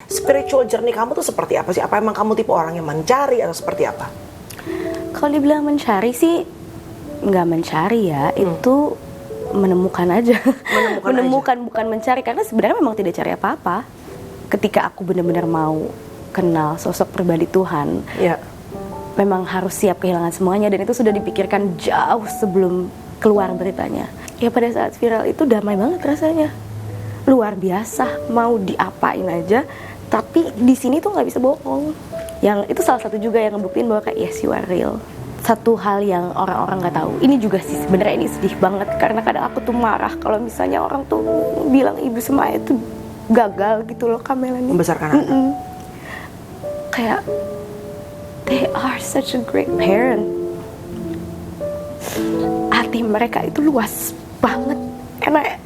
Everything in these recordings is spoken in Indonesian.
spiritual journey kamu tuh seperti apa sih? Apa emang kamu tipe orang yang mencari atau seperti apa? Kalau dibilang mencari sih nggak mencari ya, itu menemukan aja. Menemukan aja. Bukan mencari, karena sebenarnya memang tidak cari apa-apa. Ketika aku benar-benar mau kenal sosok pribadi Tuhan, memang harus siap kehilangan semuanya, dan itu sudah dipikirkan jauh sebelum keluar beritanya. Ya pada saat viral itu damai banget rasanya, luar biasa, mau diapain aja, tapi di sini tuh nggak bisa bohong. Yang itu salah satu juga yang ngebuktiin bahwa kayak yes, you are real. Satu hal yang orang-orang nggak tahu, ini juga sih sebenarnya ini sedih banget, karena kadang aku tuh marah kalau misalnya orang tuh bilang Ibu Semaya itu gagal gitu loh, Kamela nih. Membesarkan anak. Kayak they are such a great parent. Hati mereka itu luas banget, and I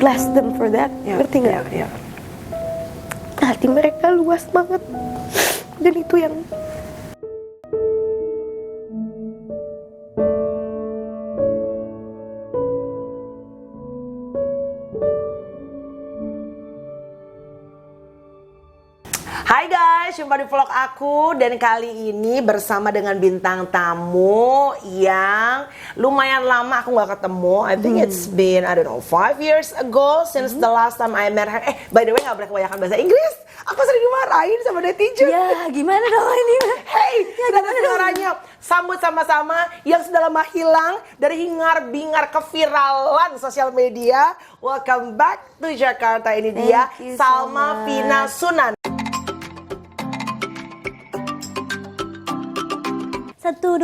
bless them for that. Ngerti nggak? Hati mereka luas banget, dan itu yang Hai guys, jumpa di vlog aku, dan kali ini bersama dengan bintang tamu yang lumayan lama aku gak ketemu. I think it's been, I don't know, 5 years ago since the last time I met her. By the way, gak boleh kebanyakan bahasa Inggris. Aku sering dimarahin sama netizen. ya gimana dong ini? Hey, sudah ada suaranya. Sambut sama-sama yang sudah lama hilang dari hingar-bingar keviralan sosial media. Welcome back to Jakarta. Ini dia Salma Vina Sunan. 1, 2,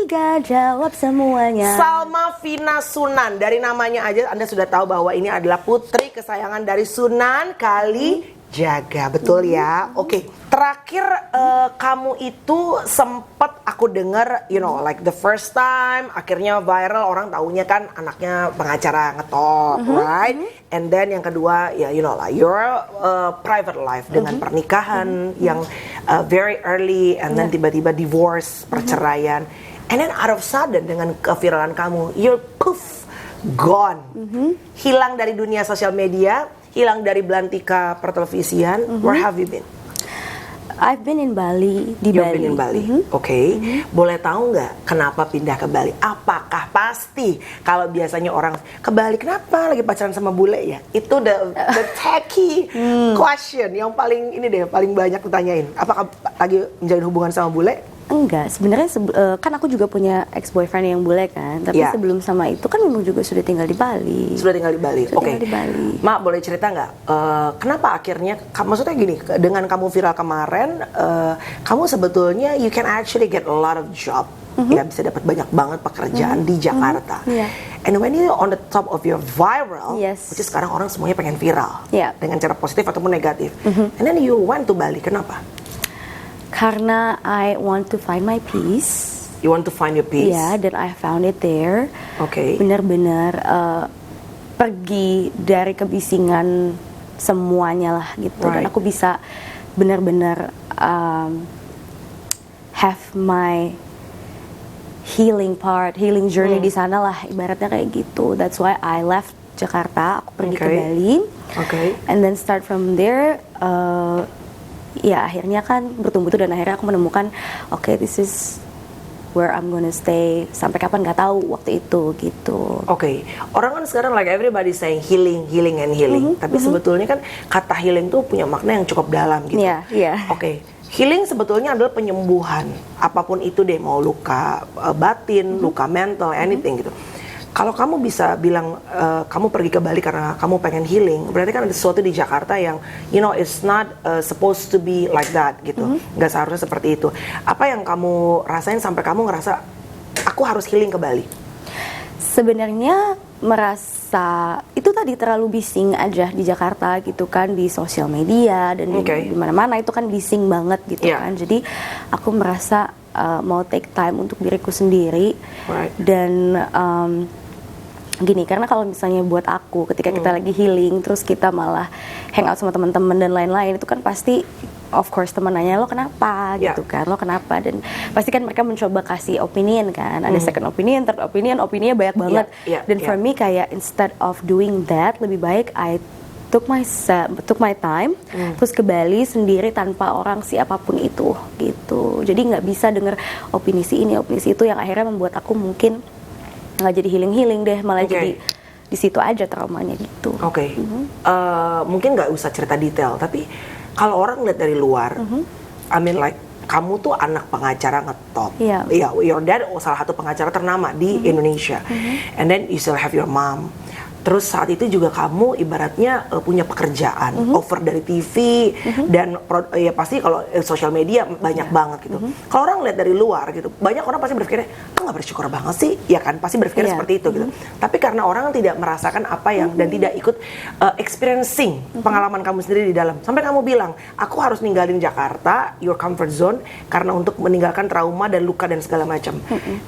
3, jawab semuanya. Salma Vina Sunan, dari namanya aja Anda sudah tahu bahwa ini adalah putri kesayangan dari Sunan Kalijaga, betul ya? Oke, terakhir kamu itu sempat aku dengar, you know, like the first time, akhirnya viral, orang taunya kan anaknya pengacara ngetop, right? And then yang kedua, ya you know lah, your private life dengan pernikahan yang very early, and then tiba-tiba divorce, perceraian, and then out of sudden dengan keviralan kamu, you're poof, gone, hilang dari dunia sosial media, hilang dari belantika pertelevisian. Where have you been? I've been in Bali, di You've Bali. been in Bali. Oke. Boleh tahu nggak kenapa pindah ke Bali? Apakah pasti kalau biasanya orang ke Bali kenapa lagi pacaran sama bule ya? Itu the tacky question yang paling ini deh, paling banyak ditanyain. Apakah lagi menjalin hubungan sama bule? Enggak, sebenarnya kan aku juga punya ex-boyfriend yang bule kan, tapi sebelum sama itu kan memang juga sudah tinggal di Bali. Sudah tinggal di Bali. Oke. Tinggal di Bali. Mak, boleh cerita nggak? Kenapa akhirnya? Maksudnya gini, dengan kamu viral kemarin, kamu sebetulnya you can actually get a lot of job. Ya, bisa dapat banyak banget pekerjaan di Jakarta. And when you on the top of your viral, which is sekarang orang semuanya pengen viral, dengan cara positif ataupun negatif. And then you went to Bali. Kenapa? Karena I want to find my peace. You want to find your peace? Ya, dan I found it there. Oke. Benar-benar pergi dari kebisingan semuanya lah gitu. Dan aku bisa benar-benar have my healing part, healing journey di sana lah, ibaratnya kayak gitu. That's why I left Jakarta. Aku pergi ke Bali. And then start from there. Ya akhirnya kan bertumbuh-tumbuh, dan akhirnya aku menemukan this is where I'm gonna stay sampai kapan nggak tahu waktu itu gitu. Oke. Orang kan sekarang like everybody saying healing and healing, tapi sebetulnya kan kata healing tuh punya makna yang cukup dalam gitu. Oke. Healing sebetulnya adalah penyembuhan apapun itu deh, mau luka batin, luka mental, anything gitu. Kalau kamu bisa bilang kamu pergi ke Bali karena kamu pengen healing, berarti kan ada sesuatu di Jakarta yang you know it's not supposed to be like that gitu. Nggak seharusnya seperti itu. Apa yang kamu rasain sampai kamu ngerasa aku harus healing ke Bali? Sebenarnya merasa itu tadi terlalu bising aja di Jakarta gitu kan, di sosial media dan di mana-mana itu kan bising banget gitu kan. Jadi aku merasa mau take time untuk diriku sendiri, dan gini, karena kalau misalnya buat aku ketika kita lagi healing terus kita malah hangout sama teman-teman dan lain-lain, itu kan pasti of course teman nanya lo kenapa gitu kan, lo kenapa, dan pasti kan mereka mencoba kasih opinion kan, ada second opinion, third opinion, opininya banyak banget, dan for me kayak instead of doing that, lebih baik I took my time, terus ke Bali sendiri tanpa orang siapapun itu gitu. Jadi nggak bisa denger opini si ini, opini si itu, yang akhirnya membuat aku mungkin nggak jadi healing deh, malah jadi di situ aja traumanya gitu. Mungkin nggak usah cerita detail, tapi kalau orang lihat dari luar, I mean like kamu tuh anak pengacara ngetop. Your dad salah satu pengacara ternama di Indonesia, and then you still have your mom. Terus saat itu juga kamu ibaratnya punya pekerjaan, offer dari TV dan ya pasti kalau sosial media banyak banget gitu. Kalau orang lihat dari luar gitu, banyak orang pasti berpikirnya, "Kok nggak bersyukur banget sih?" Ya kan, pasti berpikir seperti itu gitu. Tapi karena orang tidak merasakan apa yang dan tidak ikut experiencing pengalaman kamu sendiri di dalam. Sampai kamu bilang, "Aku harus ninggalin Jakarta, your comfort zone karena untuk meninggalkan trauma dan luka dan segala macam."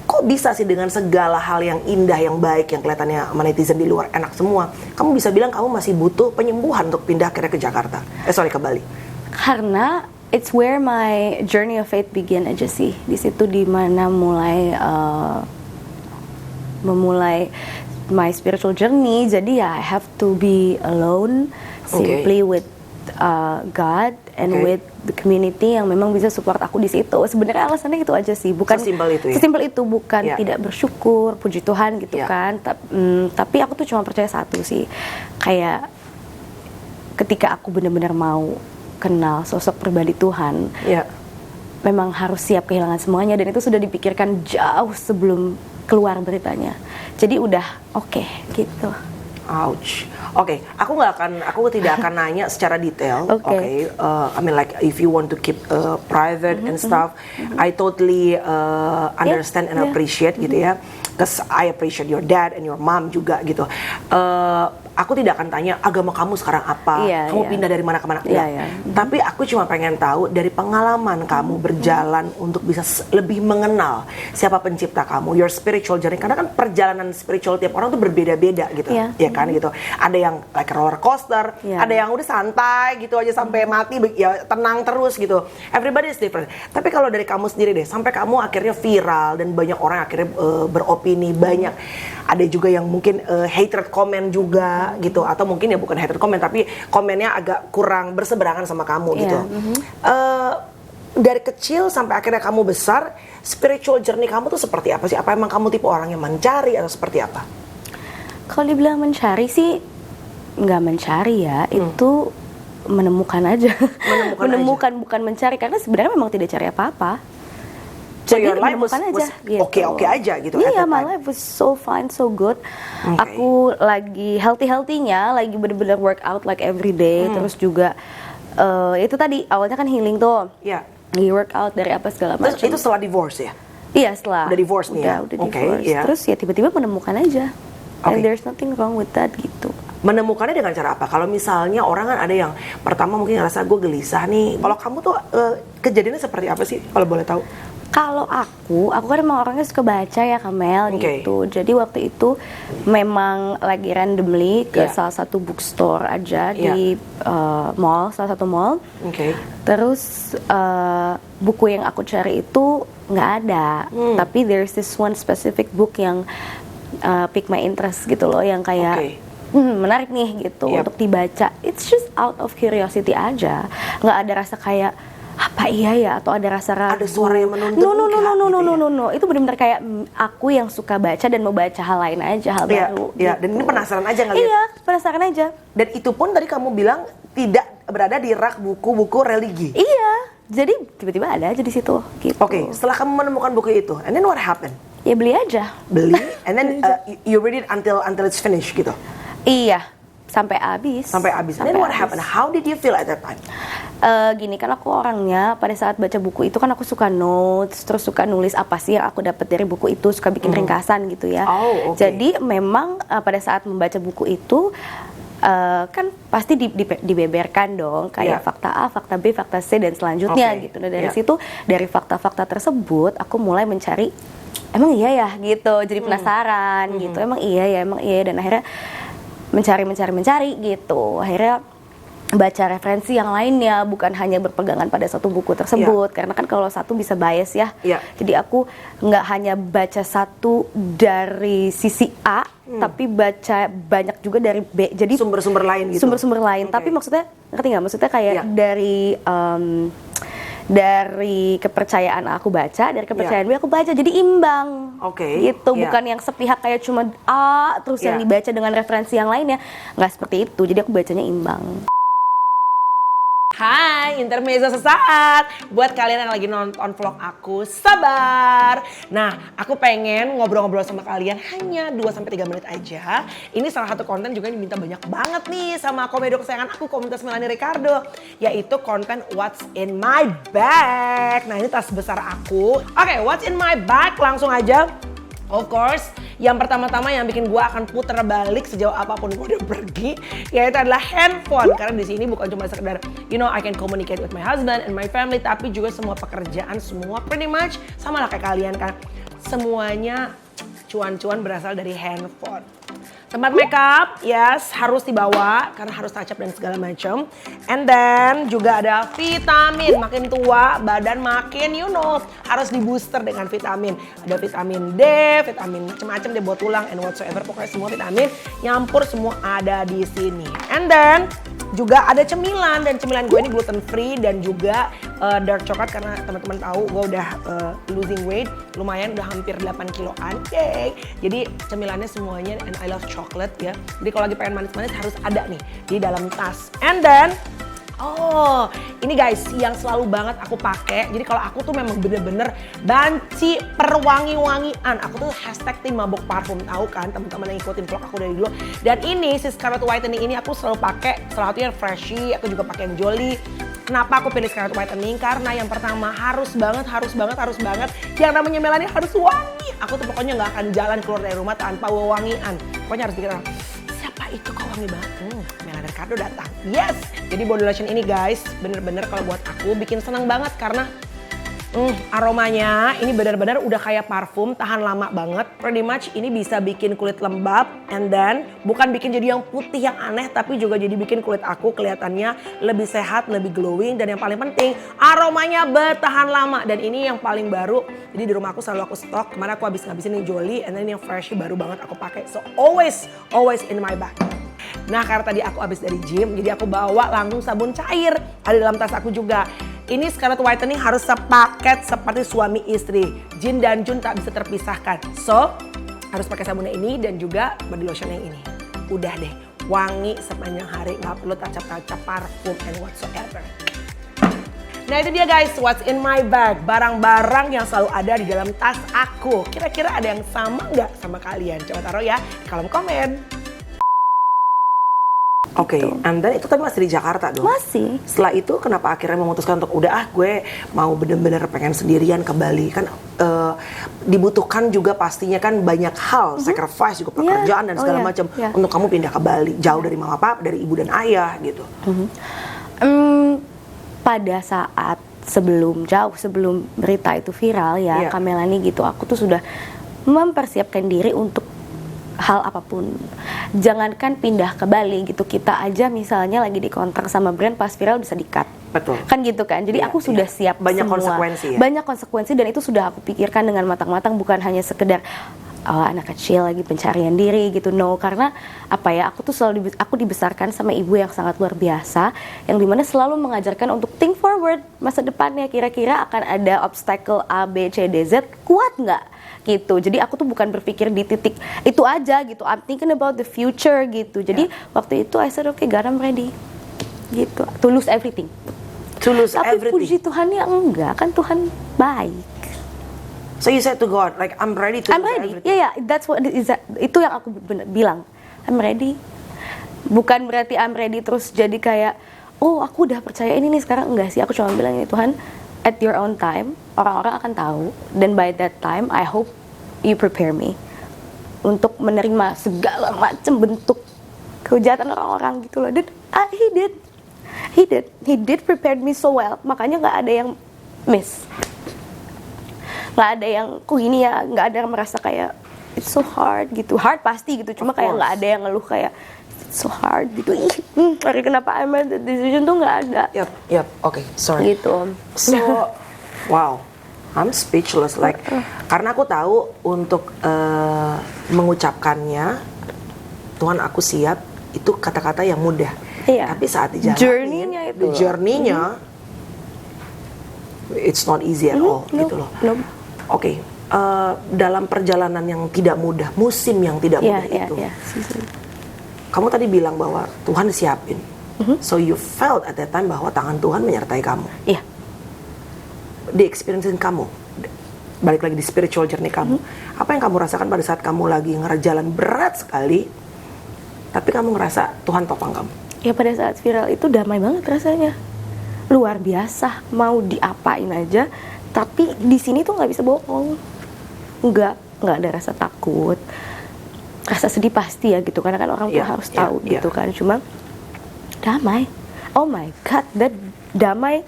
Kok bisa sih dengan segala hal yang indah, yang baik, yang kelihatannya sama netizen di luar enak semua, kamu bisa bilang kamu masih butuh penyembuhan untuk pindah akhirnya ke Jakarta, ke Bali? Karena it's where my journey of faith begin aja sih. Di situ dimana memulai my spiritual journey. Jadi ya I have to be alone, simply with God and with the community yang memang bisa support aku di situ. Sebenarnya alasannya itu aja sih, bukan sesimpel itu, bukan tidak bersyukur, puji Tuhan gitu kan. Tapi aku tuh cuma percaya satu sih, kayak ketika aku benar-benar mau kenal sosok pribadi Tuhan, memang harus siap kehilangan semuanya, dan itu sudah dipikirkan jauh sebelum keluar beritanya. Jadi udah oke, gitu. Ouch. Aku tidak akan nanya secara detail. I mean like if you want to keep private and stuff, I totally understand and appreciate gitu ya. Cause I appreciate your dad and your mom juga gitu. Aku tidak akan tanya agama kamu sekarang apa, kamu pindah dari mana ke mana. Tapi aku cuma pengen tahu dari pengalaman kamu berjalan untuk bisa lebih mengenal siapa pencipta kamu, your spiritual journey. Karena kan perjalanan spiritual tiap orang tuh berbeda-beda gitu, ya kan gitu. Ada yang like roller coaster, ada yang udah santai gitu aja sampai mati, ya tenang terus gitu. Everybody is different. Tapi kalau dari kamu sendiri deh, sampai kamu akhirnya viral dan banyak orang akhirnya beropini, banyak. Ada juga yang mungkin hatred comment juga gitu, atau mungkin ya bukan hatred comment tapi komennya agak kurang berseberangan sama kamu gitu. Dari kecil sampai akhirnya kamu besar, spiritual journey kamu tuh seperti apa sih? Apa emang kamu tipe orang yang mencari atau seperti apa? Kalau dibilang mencari sih nggak mencari ya, itu menemukan aja. Menemukan bukan mencari, karena sebenarnya memang tidak cari apa-apa. So your life was okay aja gitu. Iya, my life was so fine, so good. Aku lagi healthy-nya, lagi bener-bener workout like every day. Terus juga itu tadi awalnya kan healing tuh. Lagi workout dari apa segala macam. Itu setelah divorce ya? Iya, setelah. Udah divorce nih ya? Udah divorce. Terus ya tiba-tiba menemukan aja. And there's nothing wrong with that gitu. Menemukannya dengan cara apa? Kalau misalnya orang kan ada yang pertama mungkin ngerasa gue gelisah nih. Kalau kamu tuh kejadiannya seperti apa sih kalau boleh tahu? Kalau aku kan emang orangnya suka baca ya, Kamel, gitu. Jadi waktu itu memang lagi randomly ke salah satu bookstore aja di mall, salah satu mall. Terus buku yang aku cari itu nggak ada, tapi there's this one specific book yang pick my interest gitu loh, yang kayak menarik nih gitu untuk dibaca. It's just out of curiosity aja, nggak ada rasa kayak apa iya ya, atau ada rasa ragu, ada suara yang menuntut. No. Itu benar-benar kayak aku yang suka baca dan mau baca hal lain aja, hal baru. Iya, dan ini penasaran aja ngeliat. Iya, penasaran aja. Dan itu pun tadi kamu bilang tidak berada di rak buku-buku religi. Iya, jadi tiba-tiba ada aja di situ. Gitu. Setelah kamu menemukan buku itu, and then what happened? Ya beli aja. And then you read it until it's finished gitu. Iya. Sampai habis. And then what happened? How did you feel at that time? Gini, kan aku orangnya pada saat baca buku itu kan aku suka notes, terus suka nulis apa sih yang aku dapat dari buku itu, suka bikin ringkasan gitu ya. Jadi memang pada saat membaca buku itu kan pasti dibeberkan dong, kayak fakta A, fakta B, fakta C dan selanjutnya gitu. Nah dari situ, dari fakta-fakta tersebut aku mulai mencari, emang iya ya gitu, jadi penasaran gitu, emang iya ya, dan akhirnya mencari gitu. Akhirnya baca referensi yang lainnya, bukan hanya berpegangan pada satu buku tersebut. Karena kan kalau satu bisa bias ya. Jadi aku nggak hanya baca satu dari sisi A, tapi baca banyak juga dari B. Jadi sumber-sumber lain gitu. Sumber-sumber lain. Tapi maksudnya ngerti nggak? Maksudnya kayak dari kepercayaan aku baca, dari kepercayaan B aku baca, jadi imbang. Gitu, bukan yang sepihak kayak cuma A terus yang dibaca dengan referensi yang lainnya. Nggak seperti itu. Jadi aku bacanya imbang. Hai, intermezzo sesaat buat kalian yang lagi nonton vlog aku, sabar. Nah, aku pengen ngobrol-ngobrol sama kalian hanya 2-3 menit aja. Ini salah satu konten juga yang diminta banyak banget nih sama komedo kesayangan aku, komunitas Melanie Ricardo, yaitu konten What's in My Bag. Nah, ini tas besar aku. Oke, What's in My Bag, langsung aja. Of course, yang pertama-tama yang bikin gue akan puter balik sejauh apapun gue udah pergi, yaitu adalah handphone. Karena di sini bukan cuma sekedar, I can communicate with my husband and my family, tapi juga semua pekerjaan, semua pretty much sama lah kayak kalian kan. Semuanya cuan-cuan berasal dari handphone. Tempat makeup, yes, harus dibawa karena harus touch up dan segala macam. And then juga ada vitamin. Makin tua, badan makin harus di booster dengan vitamin. Ada vitamin D, vitamin macam-macam deh buat tulang and whatsoever. Pokoknya semua vitamin nyampur semua ada di sini. And then juga ada cemilan, dan cemilan gue ini gluten free dan juga dark coklat karena teman-teman tahu gue udah losing weight, lumayan udah hampir 8 kiloan. Yay. Jadi cemilannya semuanya, and I love chocolate ya. Jadi kalau lagi pengen manis-manis harus ada nih di dalam tas. And then ini guys yang selalu banget aku pakai. Jadi kalau aku tuh memang bener-bener banci perwangi-wangian. Aku tuh hashtag tim mabok parfum, tahu kan teman-teman yang ikutin vlog aku dari dulu. Dan ini si Scarlet Whitening ini aku selalu pakai. Salah satunya yang Freshie, aku juga pakai yang Jolie. Kenapa aku pilih Scarlet Whitening? Karena yang pertama harus banget yang namanya Melanie harus wangi. Aku tuh pokoknya nggak akan jalan keluar dari rumah tanpa wangian. Pokoknya harus dikira, siapa itu kok wangi banget? Melanie Ricardo datang. Yes. Jadi body lotion ini guys, bener-bener kalau buat aku bikin senang banget karena aromanya ini benar-benar udah kayak parfum, tahan lama banget. Pretty much ini bisa bikin kulit lembab, and then bukan bikin jadi yang putih yang aneh, tapi juga jadi bikin kulit aku kelihatannya lebih sehat, lebih glowing, dan yang paling penting aromanya bertahan lama. Dan ini yang paling baru, jadi di rumah aku selalu aku stok. Kemarin aku habis ngabisin yang Jolie, and then yang Freshie baru banget aku pakai. So always in my bag. Nah, karena tadi aku habis dari gym, jadi aku bawa langsung sabun cair. Ada dalam tas aku juga. Ini Scarlet Whitening harus sepaket seperti suami istri. Jin dan Jun tak bisa terpisahkan. So, harus pakai sabunnya ini dan juga body lotion yang ini. Udah deh, wangi sepanjang hari. Nggak perlu touch-up parfum and whatsoever. Nah itu dia guys, what's in my bag. Barang-barang yang selalu ada di dalam tas aku. Kira-kira ada yang sama nggak sama kalian? Coba taruh ya di kolom komen. Oke, and then itu tadi masih di Jakarta dong? Masih. Setelah itu kenapa akhirnya memutuskan untuk gue mau bener-bener pengen sendirian ke Bali? Kan dibutuhkan juga pastinya kan banyak hal, sacrifice juga pekerjaan dan segala macam untuk kamu pindah ke Bali. Jauh dari mama papa, dari ibu dan ayah gitu. Pada saat sebelum berita itu viral ya, Kak Melanie gitu, aku tuh sudah mempersiapkan diri untuk hal apapun. Jangankan pindah ke Bali gitu, kita aja misalnya lagi dikontrak sama brand pas viral bisa di-cut. Betul. Kan gitu kan. Jadi aku sudah siap banyak semua. Konsekuensi ya. Banyak konsekuensi dan itu sudah aku pikirkan dengan matang-matang, bukan hanya sekedar anak kecil lagi pencarian diri gitu. No, karena aku tuh aku dibesarkan sama ibu yang sangat luar biasa, yang dimana selalu mengajarkan untuk think forward, masa depannya kira-kira akan ada obstacle A, B, C, D, Z, kuat nggak? Gitu. Jadi aku tuh bukan berpikir di titik itu aja gitu. I'm thinking about the future gitu. Jadi waktu itu I said okay, God, I'm ready. Gitu. To lose everything. Tapi puji Tuhan ya enggak, kan Tuhan baik. So you said to God, like I'm ready to lose everything. Yeah, that's what itu yang aku bilang. I'm ready. Bukan berarti I'm ready terus jadi kayak aku udah percaya ini nih sekarang, enggak sih. Aku cuma bilang ini Tuhan, at your own time, orang-orang akan tahu. Dan by that time, I hope you prepare me untuk menerima segala macam bentuk kehujatan orang-orang gitu loh. Dan he did prepare me so well. Makanya nggak ada yang miss. Nggak ada yang gini ya, nggak ada yang merasa kayak it's so hard gitu. Hard pasti gitu, cuma kayak nggak ada yang ngeluh kayak so hard gitu. Hari kenapa I made that decision tuh nggak ada. Yap, oke, sorry. Gitu. So, wow, I'm speechless. Like, karena aku tahu untuk mengucapkannya, Tuhan aku siap, itu kata-kata yang mudah. Iya. Tapi saat dijalanin, Journey-nya itu. journey-nya, it's not easy at all, gitu loh. Oke, dalam perjalanan yang tidak mudah, musim yang tidak mudah itu, kamu tadi bilang bahwa Tuhan siapin. So you felt at that time bahwa tangan Tuhan menyertai kamu. Iya. Di experience kamu, balik lagi di spiritual journey kamu, apa yang kamu rasakan pada saat kamu lagi jalan berat sekali, tapi kamu ngerasa Tuhan topang kamu? Ya pada saat viral itu damai banget rasanya, luar biasa. Mau diapain aja, tapi di sini tuh nggak bisa bohong, nggak ada rasa takut, rasa sedih pasti ya gitu, karena kan orang tuh harus tahu gitu kan. Cuma damai, oh my god, that damai.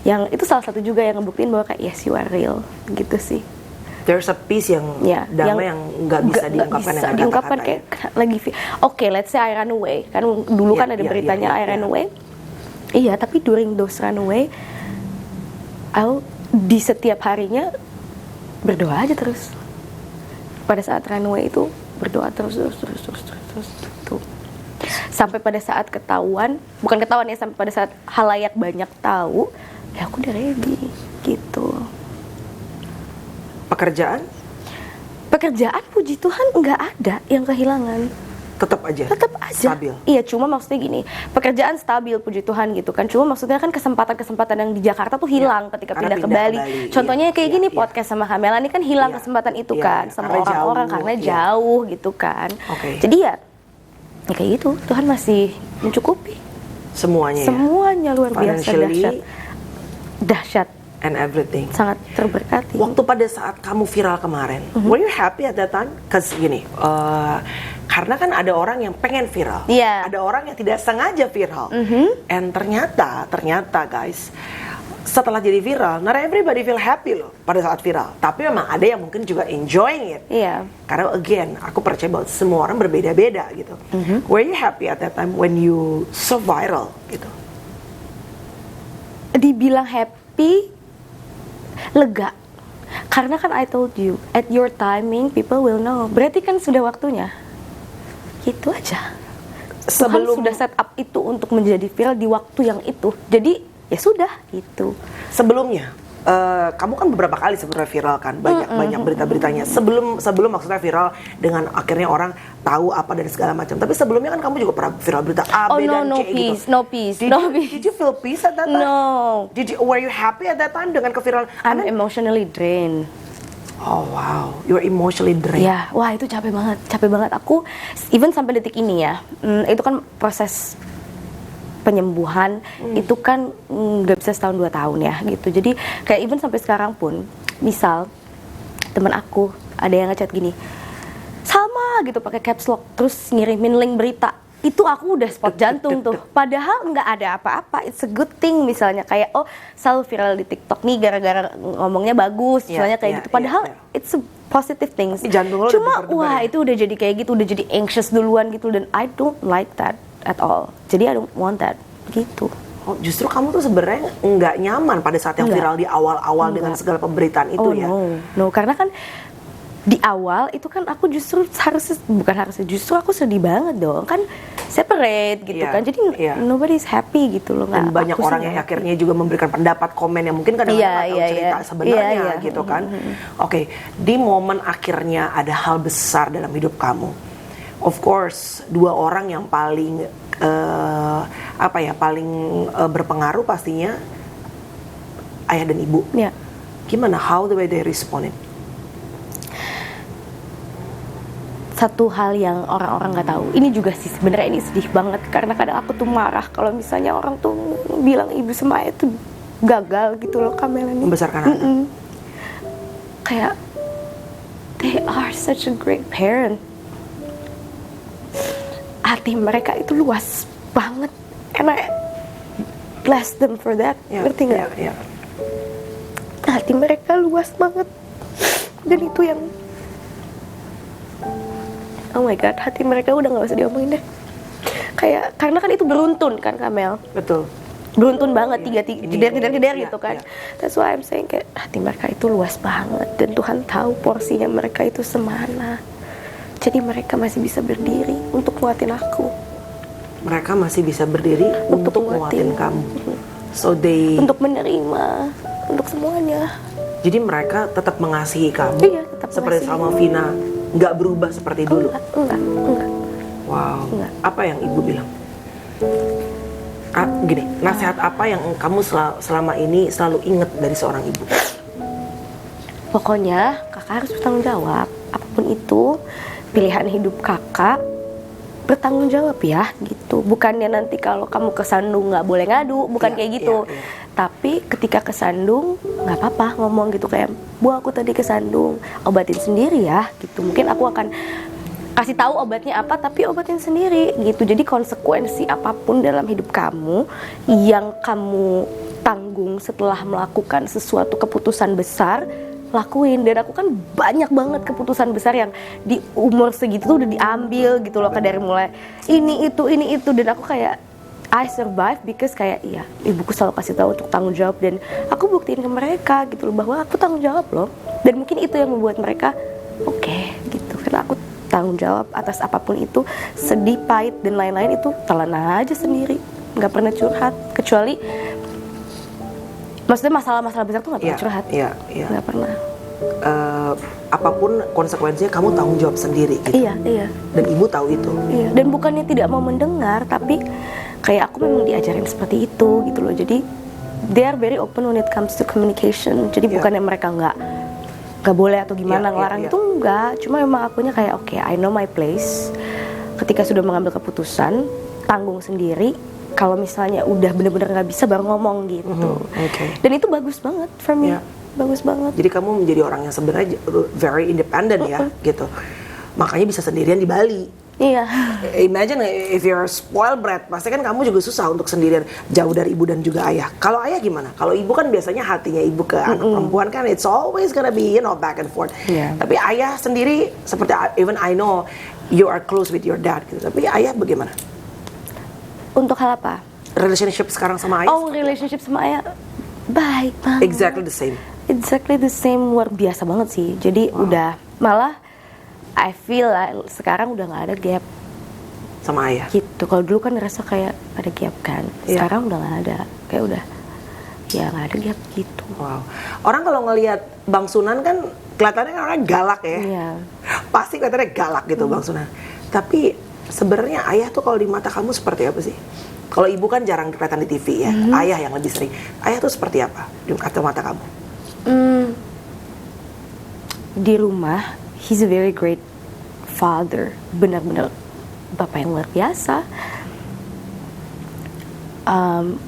Yang itu salah satu juga yang ngebuktiin bahwa kayak yes you are real gitu sih. There's a peace yang damai yang nggak bisa diungkapkan dengan diungkapkan kata-kata kayak lagi okay, let's say I run away kan dulu kan ada beritanya I run away. Iya, tapi during those run away I'll di setiap harinya berdoa aja terus. Pada saat run away itu berdoa terus tuh. Sampai pada saat bukan ketahuan ya, sampai pada saat halayak banyak tahu, ya aku udah ready gitu. Pekerjaan puji Tuhan nggak ada yang kehilangan. Tetap aja stabil. Iya, cuma maksudnya gini, pekerjaan stabil puji Tuhan gitu kan. Cuma maksudnya kan kesempatan yang di Jakarta tuh hilang ketika pindah ke Bali. Contohnya kayak gini, podcast sama Kamela ini kan hilang kesempatan itu kan sama orang-orang karena jauh gitu kan. Jadi ya kayak gitu, Tuhan masih mencukupi semuanya luar biasa, dahsyat and everything. Sangat terberkati. Waktu pada saat kamu viral kemarin, were you happy at that time? Cause gini, karena kan ada orang yang pengen viral, ada orang yang tidak sengaja viral, and ternyata guys, setelah jadi viral, not everybody feel happy loh pada saat viral. Tapi memang ada yang mungkin juga enjoying it. Karena again, aku percaya bahwa semua orang berbeda-beda gitu. Were you happy at that time when you so viral gitu? Dibilang happy, lega. Karena kan I told you, at your timing people will know. Berarti kan sudah waktunya. Gitu aja. Tuhan sudah set up itu untuk menjadi viral di waktu yang itu. Jadi ya sudah gitu. Sebelumnya kamu kan beberapa kali sebenarnya viral kan, banyak berita-beritanya. Sebelum maksudnya viral dengan akhirnya orang tahu apa dan segala macam. Tapi sebelumnya kan kamu juga pernah viral berita A, B dan C gitu. No peace. Did you feel peace at that time? No. Were you happy at that time dengan keviralan? I'm emotionally drained. Oh wow, you're emotionally drained. Ya, wah itu capek banget. Aku even sampai detik ini ya, itu kan proses penyembuhan itu kan nggak bisa setahun 2 tahun ya gitu. Jadi kayak even sampai sekarang pun, misal teman aku ada yang ngechat gini, Salma gitu pakai caps lock terus ngirimin link berita, itu aku udah spot jantung tuh. Padahal nggak ada apa-apa, it's a good thing. Misalnya kayak selalu viral di TikTok nih gara-gara ngomongnya bagus, misalnya kayak gitu. Padahal it's a positive things. Cuma wah itu udah jadi kayak gitu, udah jadi anxious duluan gitu, dan I don't like that at all. Jadi I don't want that gitu. Oh, justru kamu tuh sebenarnya nggak nyaman pada saat yang viral di awal-awal dengan segala pemberitaan itu ya? No, karena kan di awal itu kan aku justru justru aku sedih banget dong, kan separate gitu kan, jadi nobody's happy gitu loh. Dan banyak orang yang akhirnya juga memberikan pendapat, komen yang mungkin kadang-kadang nggak tahu cerita sebenarnya gitu kan. Oke, di momen akhirnya ada hal besar dalam hidup kamu, of course 2 orang yang paling berpengaruh pastinya ayah dan ibu. Gimana, how the way they responded? Satu hal yang orang-orang nggak tahu, ini juga sih sebenarnya ini sedih banget, karena kadang aku tuh marah kalau misalnya orang tuh bilang ibu sama ayah tuh gagal gitu loh, Kamela nih membesarkan anak. Kayak they are such a great parent. Hati mereka itu luas banget, and I bless them for that. Ngerti nggak? Hati mereka luas banget, dan itu yang oh my god, hati mereka udah nggak usah diomongin deh. kayak karena kan itu beruntun kan Kamel, Betul. beruntun banget Iya. jeder Iya, gitu kan. iya. That's why I'm saying kayak hati mereka itu luas banget dan Tuhan tahu porsinya mereka itu semana. Jadi mereka masih bisa berdiri untuk nguatin aku, Mereka masih bisa berdiri untuk nguatin kamu. So they, untuk menerima, untuk semuanya. jadi mereka tetap mengasihi kamu. Iya, tetap seperti mengasihi. sama Vina, nggak berubah seperti dulu. Enggak. Wow. Enggak. Apa yang ibu bilang? Gini, nasihat apa yang kamu selama ini selalu ingat dari seorang ibu? Pokoknya kakak harus bertanggung jawab. Apapun itu pilihan hidup kakak, bertanggung jawab ya gitu. Bukannya nanti kalau kamu kesandung nggak boleh ngadu, bukan Iya, kayak gitu. iya, iya. Tapi ketika kesandung nggak apa-apa ngomong gitu kayak, Bu aku tadi kesandung, obatin sendiri ya gitu. Mungkin aku akan kasih tahu obatnya apa, tapi obatin sendiri gitu. Jadi konsekuensi apapun dalam hidup kamu yang kamu tanggung setelah melakukan sesuatu keputusan besar, lakuin. Dan aku kan banyak banget keputusan besar yang di umur segitu tuh udah diambil gitu loh, kayak dari mulai ini itu dan aku kayak I survive because kayak iya ibuku selalu kasih tahu untuk tanggung jawab dan aku buktiin ke mereka gitu loh bahwa aku tanggung jawab loh. Dan mungkin itu yang membuat mereka oke, gitu karena aku tanggung jawab atas apapun itu, sedih, pahit dan lain-lain itu telan aja sendiri, nggak pernah curhat kecuali maksudnya masalah-masalah besar tuh nggak pernah curhat. Iya. Nggak pernah. Apapun konsekuensinya kamu tanggung jawab sendiri gitu. Iya. Dan ibu tahu itu. Iya, dan bukannya tidak mau mendengar, tapi kayak aku memang diajarin seperti itu gitu loh. Jadi they are very open when it comes to communication. Jadi bukannya mereka nggak boleh atau gimana ngelarang itu enggak. Cuma memang akunya kayak oke, I know my place. Ketika sudah mengambil keputusan, tanggung sendiri. Kalau misalnya udah bener-bener nggak bisa baru ngomong gitu. Okay. Dan itu bagus banget for me. Iya. Bagus banget. Jadi kamu menjadi orang yang sebenarnya very independent ya gitu. Makanya bisa sendirian di Bali. Iya. Imagine if you're spoiled brat, pasti kan kamu juga susah untuk sendirian jauh dari ibu dan juga ayah. Kalau ayah gimana? Kalau ibu kan biasanya hatinya ibu ke anak perempuan kan it's always gonna be back and forth. Yeah. Tapi ayah sendiri seperti even I know you are close with your dad gitu. Tapi ayah bagaimana? Untuk hal apa? Relationship sekarang sama ayah? Oh, relationship sama ayah baik banget. Exactly the same. Exactly the same, luar biasa banget sih. Jadi udah malah I feel like sekarang udah nggak ada gap Sama ayah? gitu. Kalau dulu kan ngerasa kayak ada gap kan. Iya. Sekarang udah nggak ada. Kayak udah ya nggak ada gap gitu. Wow. Orang kalau ngelihat Bang Sunan kan kelihatannya kan orangnya galak ya. Iya. Pasti kelihatannya galak gitu Bang Sunan. Tapi sebenarnya ayah tuh kalau di mata kamu seperti apa sih? Kalau ibu kan jarang kelihatan di TV ya. Ayah yang lebih sering. Ayah tuh seperti apa di mata kamu? Di rumah, he's a very great father, benar-benar bapak yang luar biasa.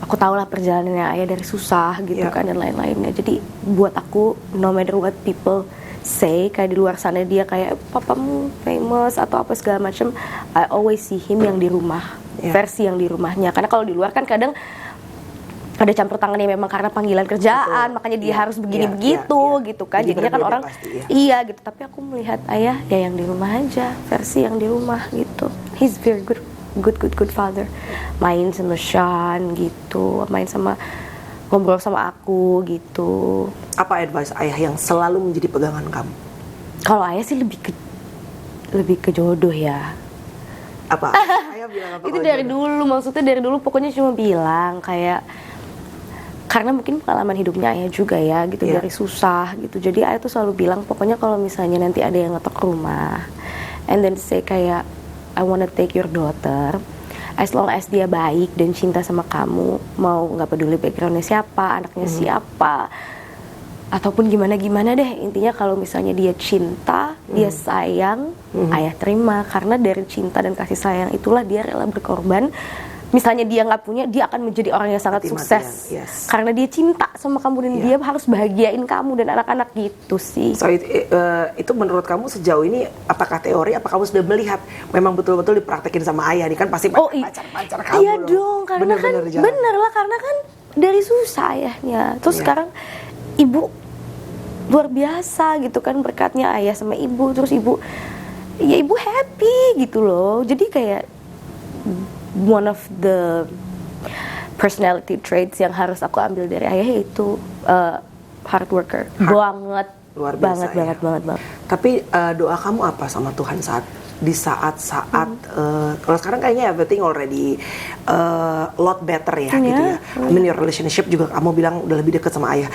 Aku tahu lah perjalanannya ayah dari susah gitu kan dan lain-lainnya. Jadi buat aku, no matter what people say, kayak di luar sana dia kayak papamu famous atau apa segala macam, I always see him yang di rumah, versi yang di rumahnya. Karena kalau di luar kan kadang ada campur tangannya memang karena panggilan kerjaan, makanya dia harus begini begitu gitu kan. Jadi jadinya kan orang pasti, iya gitu. Tapi aku melihat ayah ya yang di rumah aja, versi yang di rumah gitu. He's very good father. Main sama Sean gitu, ngobrol sama aku gitu. Apa advice ayah yang selalu menjadi pegangan kamu? Kalau ayah sih lebih ke jodoh ya. Apa? Ayah bilang apa? Itu dari dulu, maksudnya dari dulu pokoknya cuma bilang kayak karena mungkin pengalaman hidupnya ayah juga ya gitu, dari susah gitu. Jadi ayah tuh selalu bilang pokoknya kalau misalnya nanti ada yang ngetok rumah and then say kayak I wanna take your daughter, as long as dia baik dan cinta sama kamu, mau nggak peduli backgroundnya siapa, anaknya siapa ataupun gimana deh, intinya kalau misalnya dia cinta, dia sayang, ayah terima. Karena dari cinta dan kasih sayang itulah dia rela berkorban. Misalnya dia nggak punya, dia akan menjadi orang yang sangat sukses karena dia cinta sama kamu dan dia harus bahagiain kamu dan anak-anak gitu sih. So itu menurut kamu sejauh ini apakah teori, apa kamu sudah melihat memang betul-betul dipraktekin sama ayah? Ini kan pasti pacar kamu. Iya loh. dong, karena bener lah karena kan dari susah ayahnya. Terus sekarang ibu luar biasa gitu kan, berkatnya ayah sama ibu. Terus ibu happy gitu loh. Jadi kayak one of the personality traits yang harus aku ambil dari ayah itu hard worker. Banget. Luar biasa, banget. Tapi doa kamu apa sama Tuhan di saat-saat kalau sekarang kayaknya everything already lot better ya gitu ya. I mean your relationship juga kamu bilang udah lebih dekat sama ayah.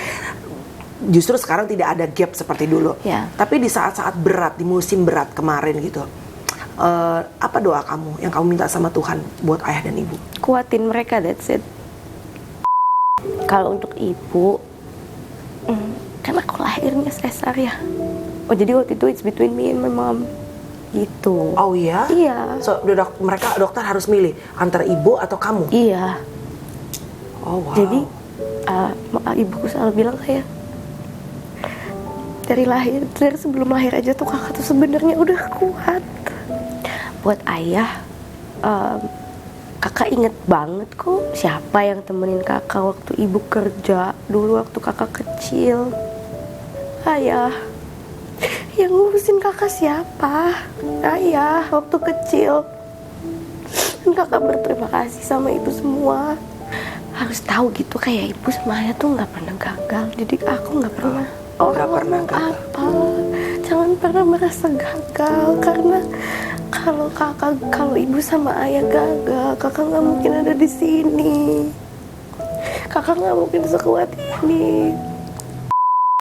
Justru sekarang tidak ada gap seperti dulu. Tapi di saat-saat berat, di musim berat kemarin gitu, apa doa kamu yang kamu minta sama Tuhan buat ayah dan ibu? Kuatin mereka, that's it. Kalau untuk ibu, kan aku lahirnya sesar ya. Oh jadi waktu itu it's between me and my mom gitu. Oh iya? Iya. So mereka dokter harus milih antara ibu atau kamu? Iya. Oh wow. Jadi ibuku selalu bilang kayak dari sebelum lahir aja tuh kakak tuh sebenarnya udah kuat. Buat ayah, kakak inget banget kok siapa yang temenin kakak waktu ibu kerja dulu waktu kakak kecil. Ayah. Yang ngurusin kakak siapa? Ayah waktu kecil. Dan kakak berterima kasih sama itu semua. Harus tahu gitu kayak ibu sama ayah tuh nggak pernah gagal. Jadi aku nggak pernah. Apa? Jangan pernah merasa gagal karena kalau ibu sama ayah gagal, kakak nggak mungkin ada di sini. Kakak nggak mungkin sekuat ini.